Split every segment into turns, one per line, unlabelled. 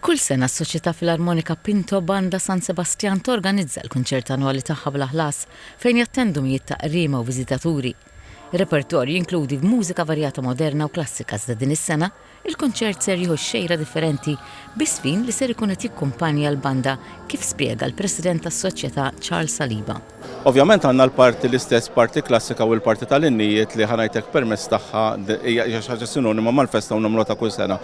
Kull sena s-Soċjetà Filarmonika Pinto Banda San Sebastian torganizza l-kunċert annwali tagħha bla ħlas fejn jattendu mijiet ta' qriema u viżitaturi. Ir-repertorju jinkludi mużika varjata moderna u klassika iżda din is-sena, il-kunċert ser jieħu xejra differenti bisfin li ser ikun qed jikkumpanja l-banda kif spjega l-President tas-Soċjetà Charles Saliba.
Ovvjament għandna l-parti l-istess parti klassika u l-parti tal-innijiet li ħanajtek permezz tagħha hija xi ħaġa sinonima mal-festa u nagħmluha ta' kull sena.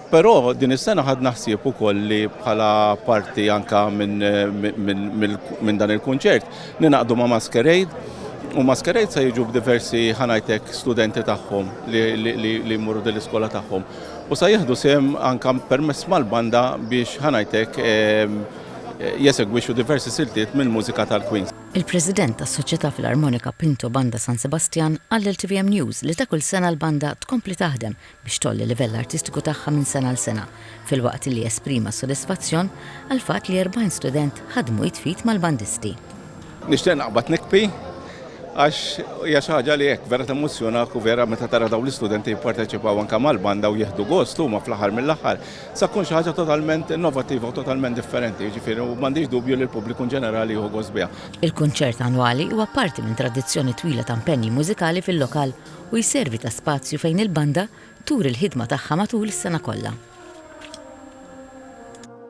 Però din is-sena ħadna ħsieb ukoll li bħala parti anka minn dan il-kunċert ninaqdu ma' Masquerade u Masquerade se jiġu b'diversi ħanajtek studenti tagħhom li jmorru dell-iskola tagħhom. U se jieħdu sehem anka permezz mal-banda biex ħanajtek jesegwixxu diversi siltiet mill-mużika tal-Queens.
Il-President tas-Soċjetà Filarmonika Pinto Banda San Sebastian għall LTVM News li ta' kull sena l-banda tkompli taħdem biex tolli livell artistiku tagħha minn sena l sena, filwaqt li esprima sodisfazzjon għal fatt li 40 student ħadmu jitfit mal-bandisti.
Nixtieq naqbad nikbi għax hija xi ħaġa li hekk vera temmozzjonak u vera meta tara dawn l-istudenti jipparteċipaw anke mal-banda u jieħdu gost huma fl-aħħar mill-aħħar se tkun xi ħaġa totalment innovattiva u totalment differenti, jiġifieri u m'għandix dubju li l-pubbliku ġenerali jieħu gost biha.
Il-kunċert annwali huwa parti minn tradizzjoni twila ta' impenni mużikali fil-lokal u jservi ta' spazju fejn il-banda tur il-ħidma tagħha matul is-sena kollha.